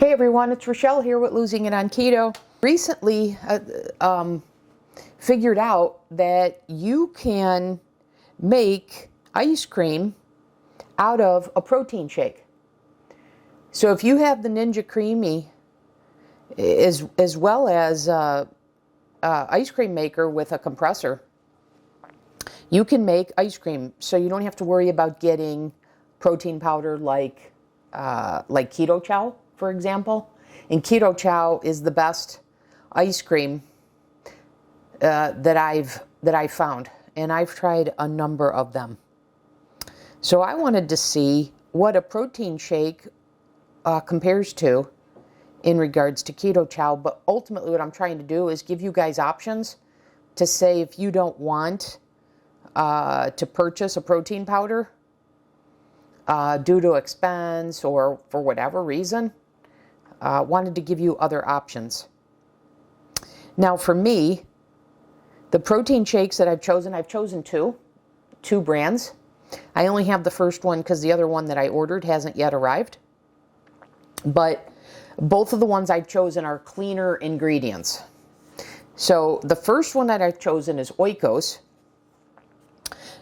Hey everyone, it's Rochelle here with Losing It on Keto. Recently figured out that you can make ice cream out of a protein shake. So if you have the Ninja Creami as well as ice cream maker with a compressor, you can make ice cream so you don't have to worry about getting protein powder like Keto Chow, for example. And Keto Chow is the best ice cream that I've found, and I've tried a number of them. So I wanted to see what a protein shake compares to in regards to Keto Chow, but ultimately what I'm trying to do is give you guys options to say if you don't want to purchase a protein powder due to expense or for whatever reason, wanted to give you other options. Now for me, the protein shakes that I've chosen two brands. I only have the first one because the other one that I ordered hasn't yet arrived. But both of the ones I've chosen are cleaner ingredients. So the first one that I've chosen is Oikos.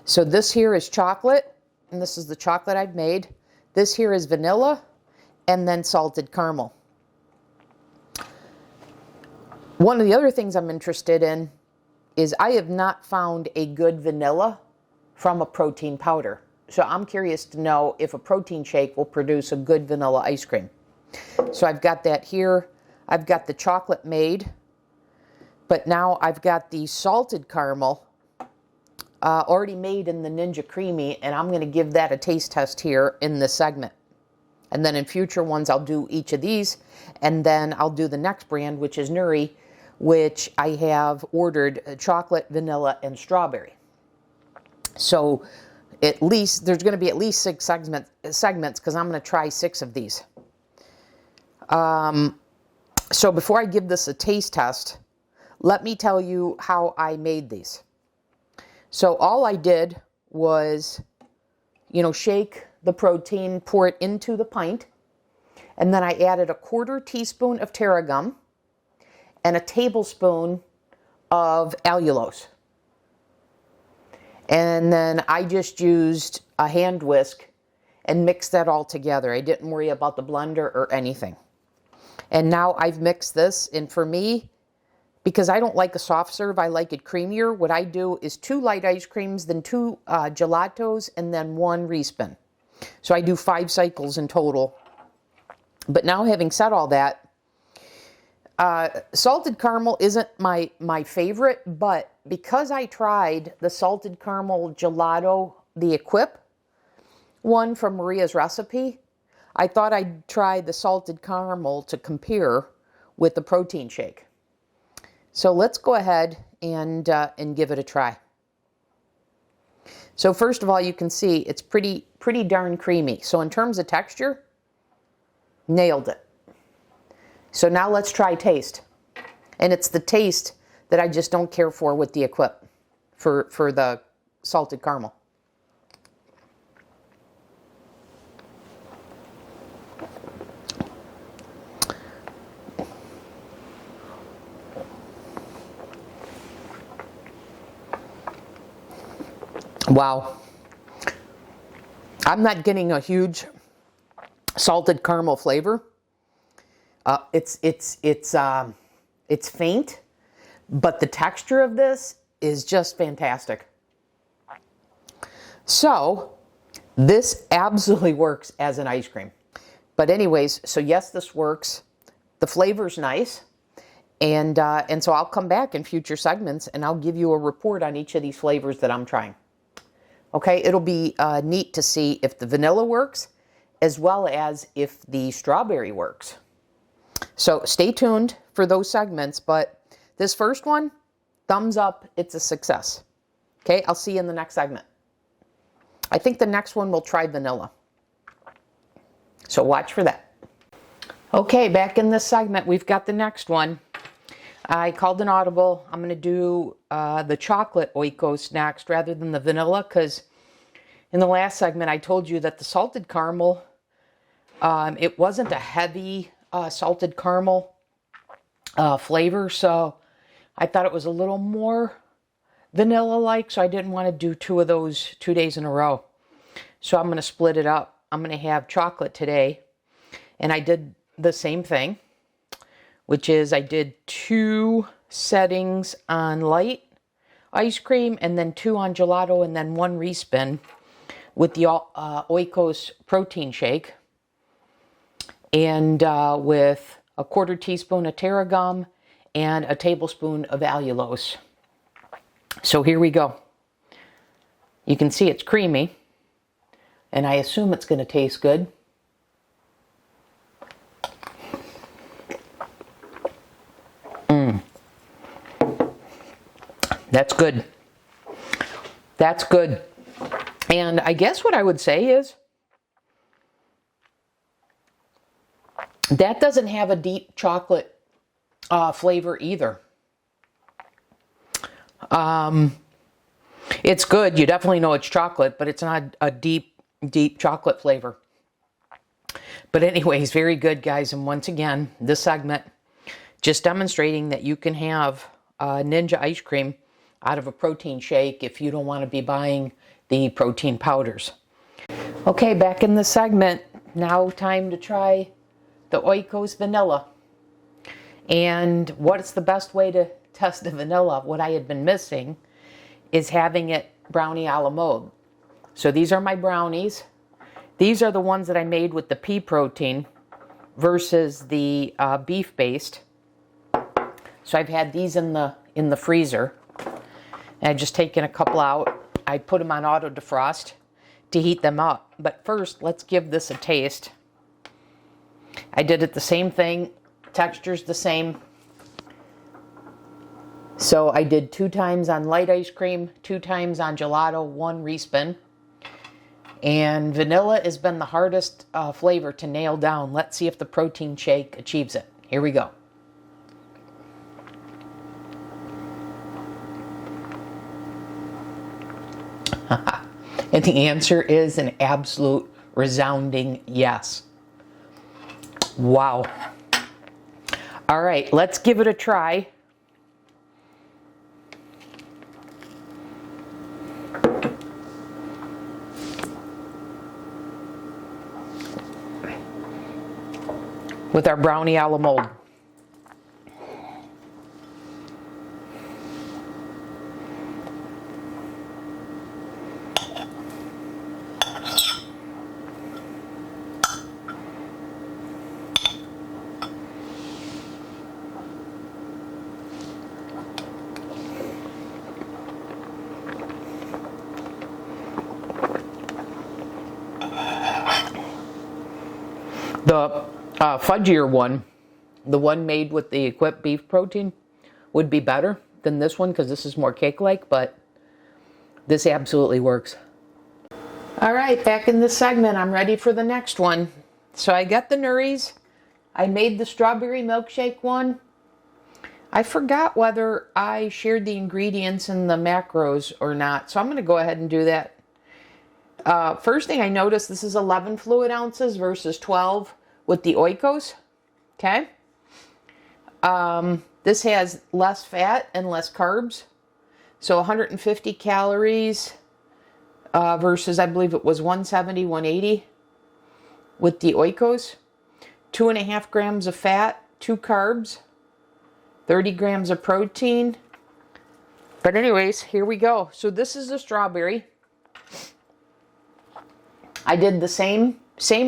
So this here is chocolate, and this is the chocolate I've made. This here is vanilla, and then salted caramel. One of the other things I'm interested in is I have not found a good vanilla from a protein powder. So I'm curious to know if a protein shake will produce a good vanilla ice cream. So I've got that here. I've got the chocolate made, but now I've got the salted caramel already made in the Ninja Creami, and I'm going to give that a taste test here in this segment. And then in future ones, I'll do each of these, and then I'll do the next brand, which is Nurri, which I have ordered chocolate, vanilla, and strawberry. So at least, there's going to be at least 6 segments because I'm going to try 6 of these. So before I give this a taste test, let me tell you how I made these. So all I did was, shake the protein, pour it into the pint, and then I added a 1/4 teaspoon of tarragon and a tablespoon of allulose. And then I just used a hand whisk and mixed that all together. I didn't worry about the blender or anything. And now I've mixed this, and for me, because I don't like a soft serve, I like it creamier, what I do is 2 light ice creams, then 2 gelatos, and then 1 respin. So I do 5 cycles in total. But now having said all that, salted caramel isn't my favorite, but because I tried the salted caramel gelato, the Equip one from Maria's recipe, I thought I'd try the salted caramel to compare with the protein shake. So let's go ahead and give it a try. So first of all, you can see it's pretty darn creamy. So in terms of texture, nailed it. So now let's try taste. And it's the taste that I just don't care for with the Equip for the salted caramel. Wow. I'm not getting a huge salted caramel flavor. It's faint, but the texture of this is just fantastic. So this absolutely works as an ice cream. But anyways, so yes, this works. The flavor's nice. And so I'll come back in future segments and I'll give you a report on each of these flavors that I'm trying. Okay, it'll be neat to see if the vanilla works as well as if the strawberry works. So stay tuned for those segments, but this first one, thumbs up, it's a success. Okay, I'll see you in the next segment. I think the next one we'll try vanilla. So watch for that. Okay, back in this segment, we've got the next one. I called an audible. I'm going to do the chocolate Oikos next rather than the vanilla, because in the last segment I told you that the salted caramel, it wasn't a heavy salted caramel flavor, so I thought it was a little more vanilla-like, so I didn't want to do 2 of those 2 days in a row. So I'm going to split it up. I'm going to have chocolate today, and I did the same thing, which is I did 2 settings on light ice cream, and then 2 on gelato, and then 1 respin with the Oikos protein shake, and with a 1/4 teaspoon of tarragon and a tablespoon of allulose. So here we go. You can see it's creamy, and I assume it's going to taste good. That's good. That's good. And I guess what I would say is that doesn't have a deep chocolate flavor either. It's good. You definitely know it's chocolate, but it's not a deep chocolate flavor. But anyways, very good, guys. And once again, this segment just demonstrating that you can have Ninja ice cream out of a protein shake if you don't want to be buying the protein powders. Okay, back in the segment. Now time to try the Oikos vanilla. And what's the best way to test the vanilla? What I had been missing is having it brownie a la mode. So these are my brownies. These are the ones that I made with the pea protein versus the beef based. So I've had these in the freezer. And I've just taken a couple out. I put them on auto defrost to heat them up. But first, let's give this a taste. I did it the same thing. Texture's the same. So I did 2 times on light ice cream, 2 times on gelato, 1 respin. And vanilla has been the hardest flavor to nail down. Let's see if the protein shake achieves it. Here we go. And the answer is an absolute resounding yes. Wow. All right, let's give it a try. With our brownie a la mode. The fudgier one, the one made with the equipped beef protein, would be better than this one because this is more cake-like, but this absolutely works. All right, back in this segment, I'm ready for the next one. So I got the Nurris. I made the strawberry milkshake one. I forgot whether I shared the ingredients in the macros or not, so I'm going to go ahead and do that. First thing I noticed, this is 11 fluid ounces versus 12 with the Oikos. Okay. This has less fat and less carbs. So 150 calories versus I believe it was 170, 180 with the Oikos. 2.5 grams of fat, 2 carbs, 30 grams of protein. But anyways, here we go. So this is the strawberry. I did the same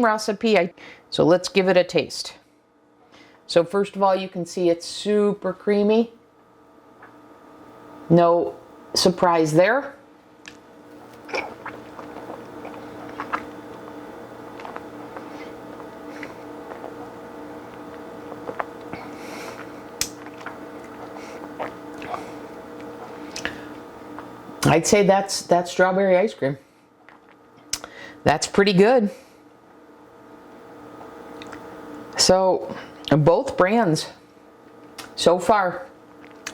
recipe. So let's give it a taste. So first of all, you can see it's super creamy. No surprise there. I'd say that's strawberry ice cream. That's pretty good. So both brands so far,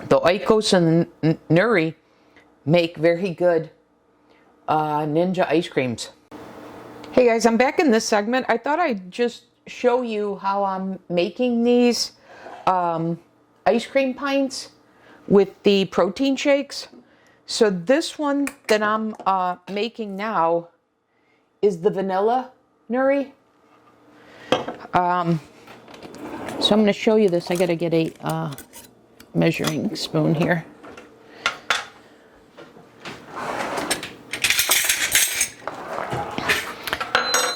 the Oikos and Nurri, make very good Ninja ice creams. Hey guys, I'm back in this segment. I thought I'd just show you how I'm making these ice cream pints with the protein shakes. So this one that I'm making now is the vanilla Nurri. So I'm going to show you this. I got to get a measuring spoon here.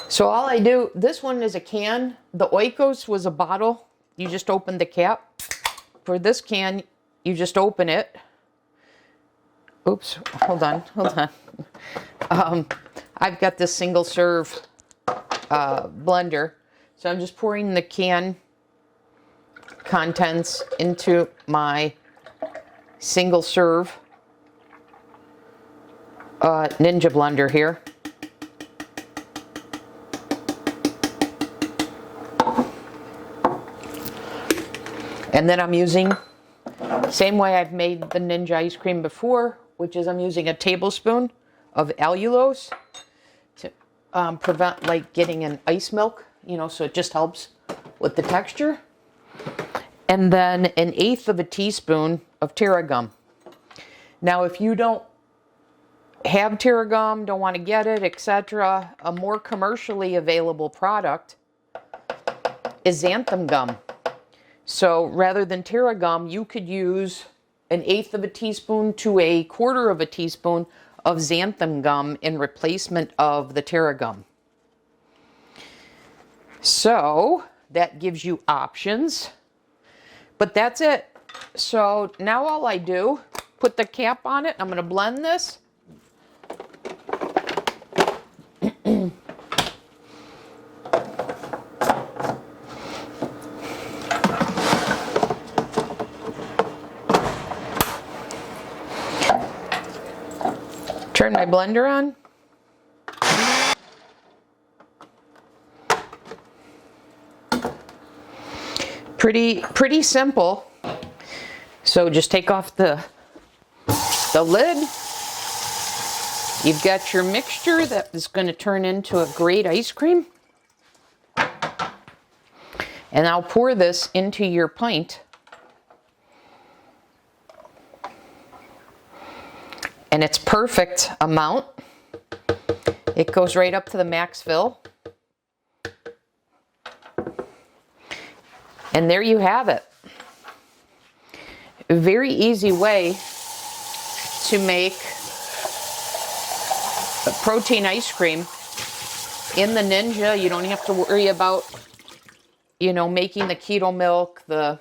So all I do, this one is a can. The Oikos was a bottle. You just open the cap. For this can, you just open it. Oops, hold on. I've got this single serve blender. So I'm just pouring the can contents into my single serve Ninja blender here. And then I'm using, same way I've made the Ninja ice cream before, which is I'm using a tablespoon of allulose to prevent like getting an ice milk, you know, so it just helps with the texture. And then 1/8 of a teaspoon of tarragon. Now, if you don't have tarragon, don't want to get it, etc., a more commercially available product is xanthan gum. So rather than tarragon, you could use 1/8 of a teaspoon to 1/4 of a teaspoon of xanthan gum in replacement of the tarragon. So that gives you options, but that's it. So now all I do, put the cap on it. I'm going to blend this. Turn my blender on. Pretty simple. So just take off the lid. You've got your mixture that is going to turn into a great ice cream. And I'll pour this into your pint. And it's perfect amount. It goes right up to the max fill. And there you have it. A very easy way to make a protein ice cream in the Ninja. You don't have to worry about, you know, making the keto milk, the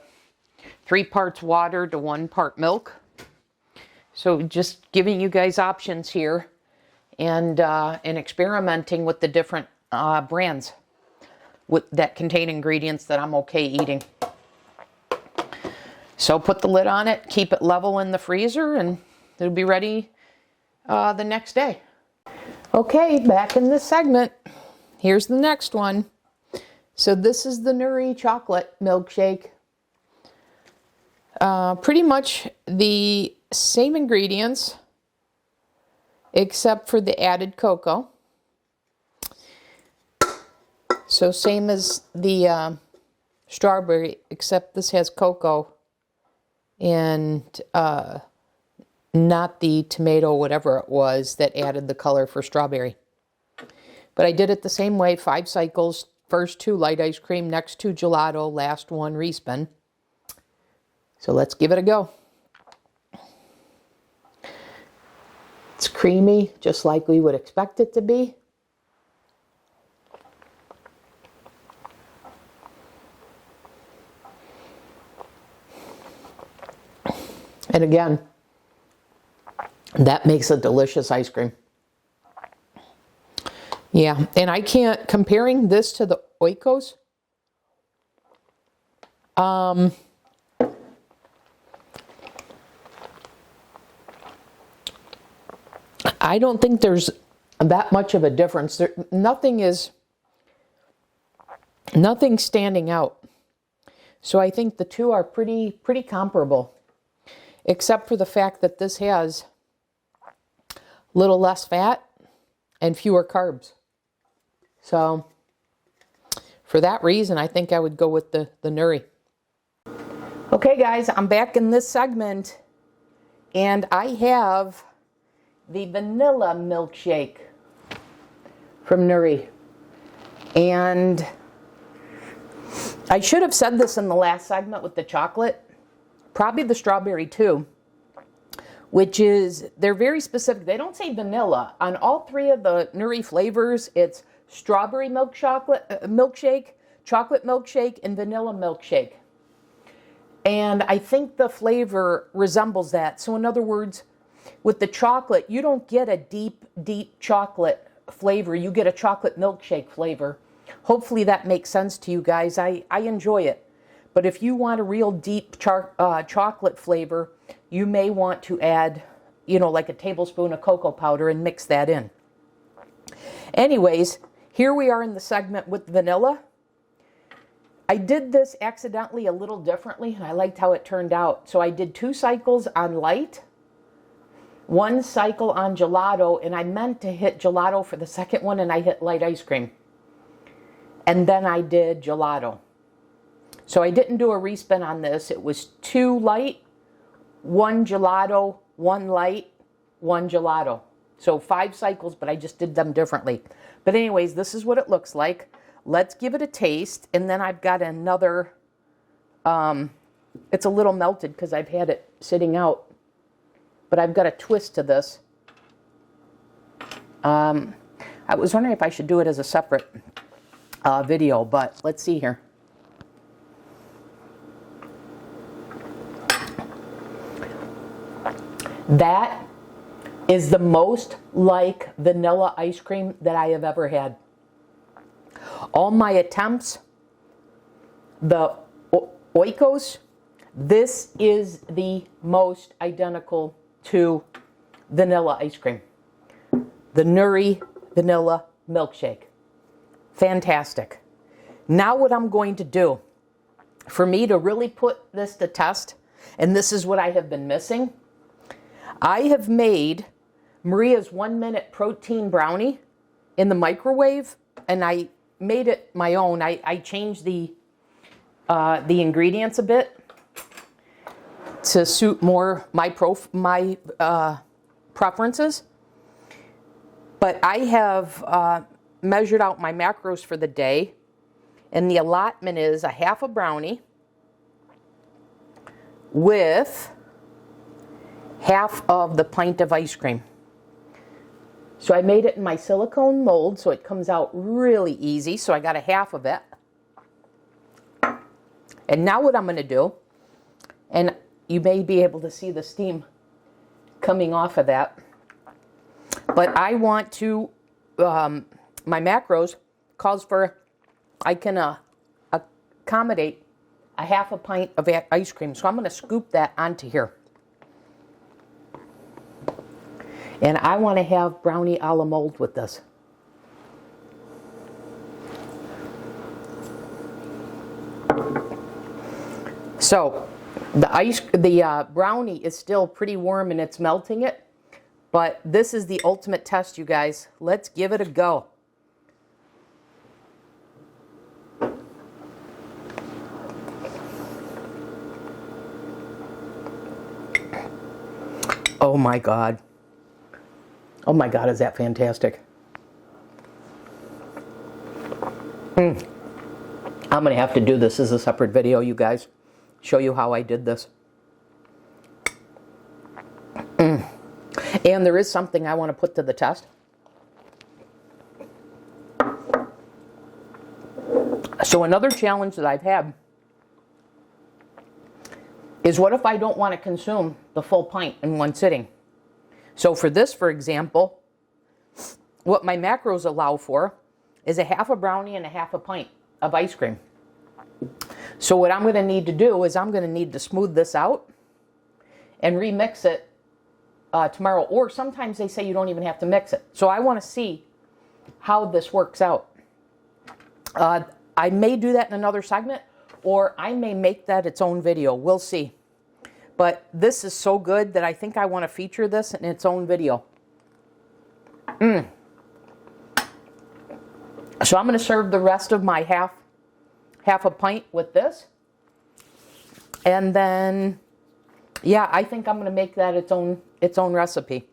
3 parts water to 1 part milk. So just giving you guys options here and experimenting with the different brands that contain ingredients that I'm okay eating. So put the lid on it, keep it level in the freezer, and it'll be ready the next day. Okay, back in this segment. Here's the next one. So this is the Nurri chocolate milkshake. Pretty much the same ingredients, except for the added cocoa. So same as the strawberry, except this has cocoa and not the tomato, whatever it was, that added the color for strawberry. But I did it the same way, 5 cycles. First 2 light ice cream, next 2 gelato, last 1 respin. So let's give it a go. It's creamy, just like we would expect it to be. And again, that makes a delicious ice cream. Yeah, and I can't, comparing this to the Oikos, I don't think there's that much of a difference. Nothing's standing out. So I think the two are pretty comparable, except for the fact that this has a little less fat and fewer carbs. So for that reason, I think I would go with the Nurri. Okay guys, I'm back in this segment and I have the vanilla milkshake from Nurri. And I should have said this in the last segment with the chocolate, probably the strawberry too, which is, they're very specific. They don't say vanilla. On all three of the Nurri flavors, it's strawberry milkshake, chocolate milkshake, and vanilla milkshake. And I think the flavor resembles that. So in other words, with the chocolate, you don't get a deep, deep chocolate flavor. You get a chocolate milkshake flavor. Hopefully that makes sense to you guys. I enjoy it. But if you want a real deep chocolate flavor, you may want to add, you know, like a tablespoon of cocoa powder and mix that in. Anyways, here we are in the segment with vanilla. I did this accidentally a little differently, and I liked how it turned out. So I did 2 cycles on light, 1 cycle on gelato, and I meant to hit gelato for the second one, and I hit light ice cream. And then I did gelato. So I didn't do a respin on this. It was 2 light, 1 gelato, 1 light, 1 gelato. So 5 cycles, but I just did them differently. But anyways, this is what it looks like. Let's give it a taste, and then I've got another, it's a little melted because I've had it sitting out, but I've got a twist to this. I was wondering if I should do it as a separate video, but let's see here. That is the most like vanilla ice cream that I have ever had. All my attempts, the Oikos, this is the most identical to vanilla ice cream. The Nurri vanilla milkshake. Fantastic. Now what I'm going to do, for me to really put this to test, and this is what I have been missing, I have made Maria's 1-minute protein brownie in the microwave, and I made it my own. I changed the ingredients a bit to suit more my preferences. But I have measured out my macros for the day, and the allotment is a half a brownie with half of the pint of ice cream. So I made it in my silicone mold so it comes out really easy. So I got a half of it. And now what I'm going to do, and you may be able to see the steam coming off of that, but I want to, my macros calls for, I can accommodate a half a pint of ice cream. So I'm going to scoop that onto here. And I want to have brownie a la mold with this. So the brownie is still pretty warm and it's melting it. But this is the ultimate test, you guys. Let's give it a go. Oh my God. Oh my God, is that fantastic. I'm going to have to do this as a separate video, you guys. Show you how I did this. And there is something I want to put to the test. So another challenge that I've had is, what if I don't want to consume the full pint in one sitting? So for this, for example, what my macros allow for is a half a brownie and a half a pint of ice cream. So what I'm going to need to do is I'm going to need to smooth this out and remix it tomorrow. Or sometimes they say you don't even have to mix it. So I want to see how this works out. I may do that in another segment, or I may make that its own video. We'll see. But this is so good that I think I want to feature this in its own video. So I'm going to serve the rest of my half half a pint with this. And then, yeah, I think I'm going to make that its own recipe.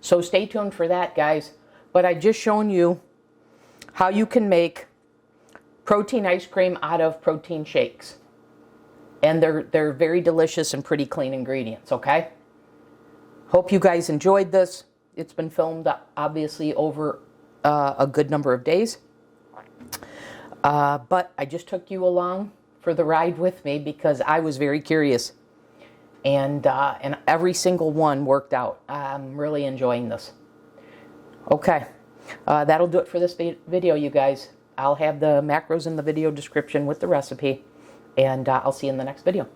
So stay tuned for that, guys. But I just shown you how you can make protein ice cream out of protein shakes. And they're very delicious and pretty clean ingredients, okay? Hope you guys enjoyed this. It's been filmed, obviously, over a good number of days. But I just took you along for the ride with me because I was very curious. And every single one worked out. I'm really enjoying this. Okay, that'll do it for this video, you guys. I'll have the macros in the video description with the recipe. And I'll see you in the next video.